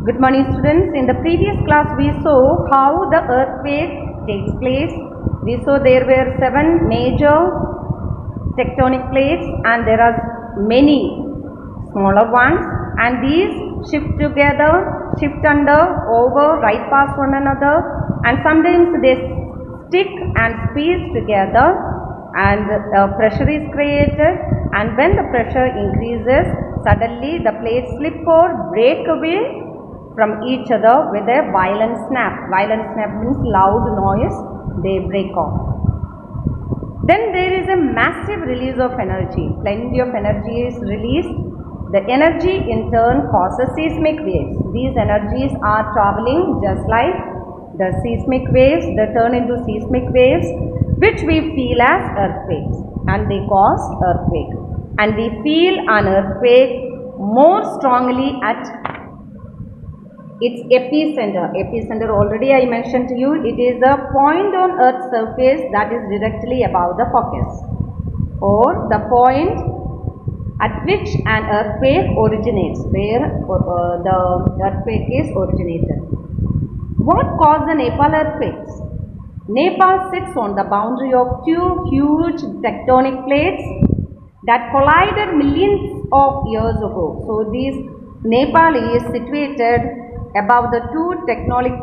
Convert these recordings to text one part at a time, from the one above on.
Good morning students. In the previous class we saw how the earthquake takes place. We saw there were 7 major tectonic plates and there are many smaller ones, and these shift together, shift under, over, right past one another, and sometimes they stick and squeeze together and pressure is created, and when the pressure increases, suddenly the plates slip or break away from each other with a violent snap. Violent snap means loud noise, they break off. Then there is a massive release of energy. Plenty of energy is released. The energy in turn causes seismic waves. These energies are traveling just like the seismic waves. They turn into seismic waves which we feel as earthquakes, and they cause earthquake. And we feel an earthquake more strongly at its epicenter. Epicenter already I mentioned to you, it is a point on Earth's surface that is directly above the focus, or the point at which an earthquake originates, where the earthquake is originated. What caused the Nepal earthquakes? Nepal sits on the boundary of two huge tectonic plates that collided millions of years ago. So Nepal is situated above the two tectonic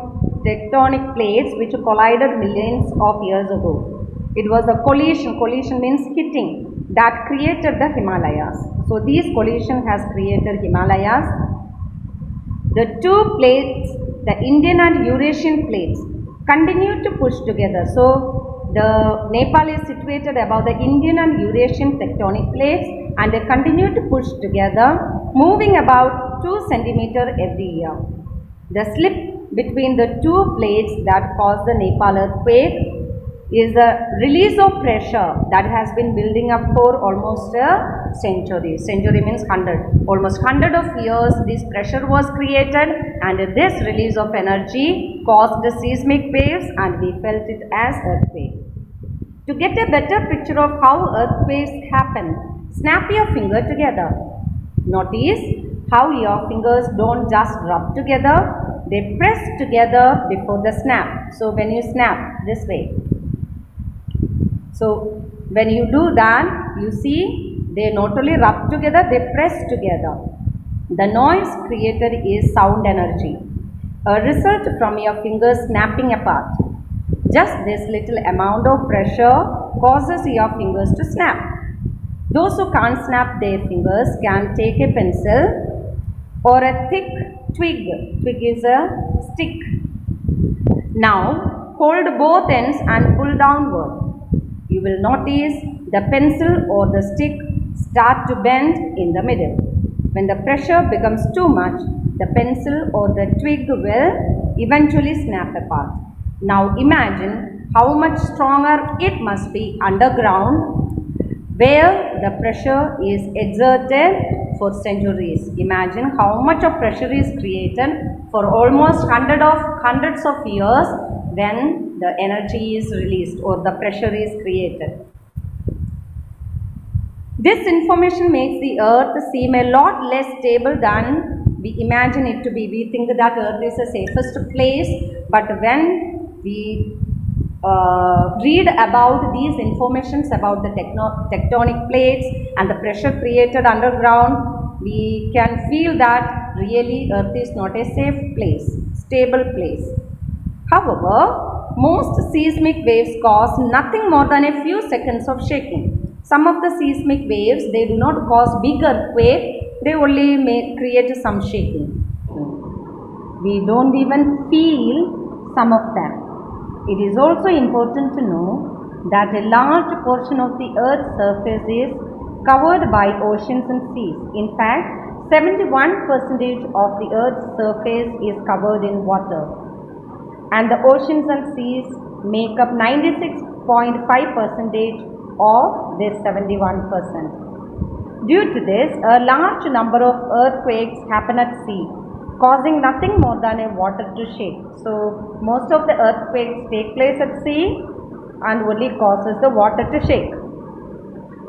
plates which collided millions of years ago. It was a collision. Collision means hitting, that created the Himalayas. So these collision has created Himalayas. The two plates, the Indian and Eurasian plates, continue to push together. So the Nepal is situated above the Indian and Eurasian tectonic plates, and they continue to push together, moving about 2 centimeters every year. The slip between the two plates that caused the Nepal earthquake is a release of pressure that has been building up for almost a century. Century means 100. Almost 100 of years this pressure was created, and this release of energy caused the seismic waves, and we felt it as earthquake. To get a better picture of how earthquakes happen, snap your finger together. Notice how your fingers don't just rub together, they press together before the snap. So when you snap this way, so when you do that, you see they not only rub together, they press together. The noise created is sound energy, a result from your fingers snapping apart. Just this little amount of pressure causes your fingers to snap. Those who can't snap their fingers can take a pencil or a thick twig. Twig is a stick. Now hold both ends and pull downward. You will notice the pencil or the stick start to bend in the middle. When the pressure becomes too much, the pencil or the twig will eventually snap apart. Now imagine how much stronger it must be underground, where the pressure is exerted for centuries. Imagine how much of pressure is created for almost hundreds of years when the energy is released or the pressure is created. This information makes the earth seem a lot less stable than we imagine it to be. We think that earth is the safest place, but when we read about these informations about the tectonic plates and the pressure created underground, we can feel that really earth is not a safe place, stable place. However, most seismic waves cause nothing more than a few seconds of shaking. Some of the seismic waves, they do not cause big earthquake, they only create some shaking. We don't even feel some of them. It is also important to know that a large portion of the Earth's surface is covered by oceans and seas. In fact, 71% of the Earth's surface is covered in water, and the oceans and seas make up 96.5% of this 71%. Due to this, a large number of earthquakes happen at sea, causing nothing more than a water to shake. So most of the earthquakes take place at sea and only causes the water to shake.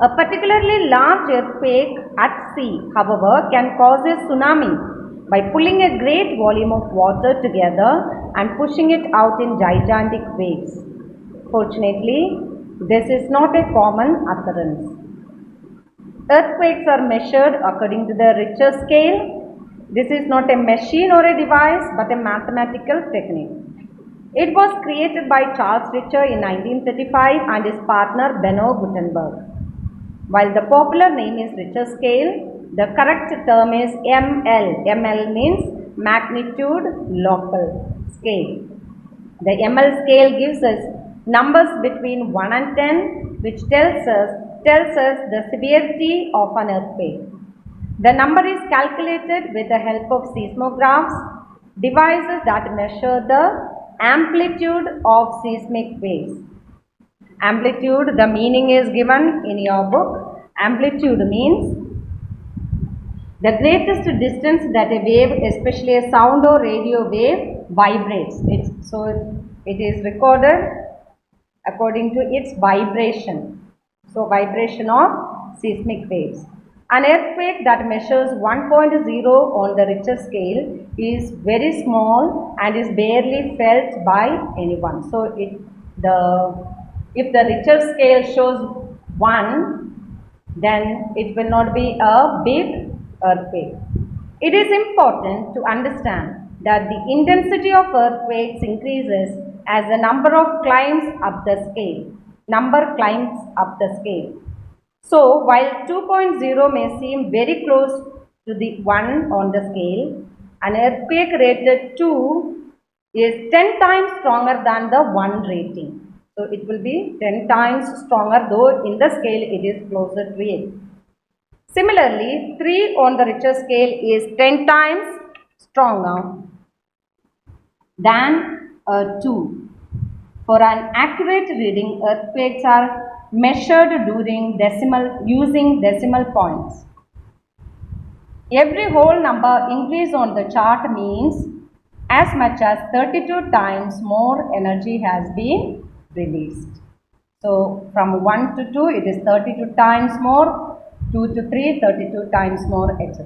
A particularly large earthquake at sea, however, can cause a tsunami by pulling a great volume of water together and pushing it out in gigantic waves. Fortunately, this is not a common occurrence. Earthquakes are measured according to the Richter scale. This is not a machine or a device but a mathematical technique. It was created by Charles Richter in 1935 and his partner Benno Gutenberg. While the popular name is Richter scale, the correct term is ML. ML means magnitude local scale. The ML scale gives us numbers between 1 and 10, which tells us the severity of an earthquake. The number is calculated with the help of seismographs, devices that measure the amplitude of seismic waves. Amplitude, the meaning is given in your book. Amplitude means the greatest distance that a wave, especially a sound or radio wave, vibrates. It is recorded according to its vibration. So, vibration of seismic waves. An earthquake that measures 1.0 on the Richter scale is very small and is barely felt by anyone. So, if the Richter scale shows 1, then it will not be a big earthquake. It is important to understand that the intensity of earthquakes increases as the number climbs up the scale. So, while 2.0 may seem very close to the 1 on the scale, an earthquake rated 2 is 10 times stronger than the 1 rating. So, it will be 10 times stronger, though in the scale it is closer to it. Similarly, 3 on the Richter scale is 10 times stronger than 2. For an accurate reading, earthquakes are measured using decimal points. Every whole number increase on the chart means as much as 32 times more energy has been released. So, from 1 to 2 it is 32 times more, 2 to 3 32 times more, etc.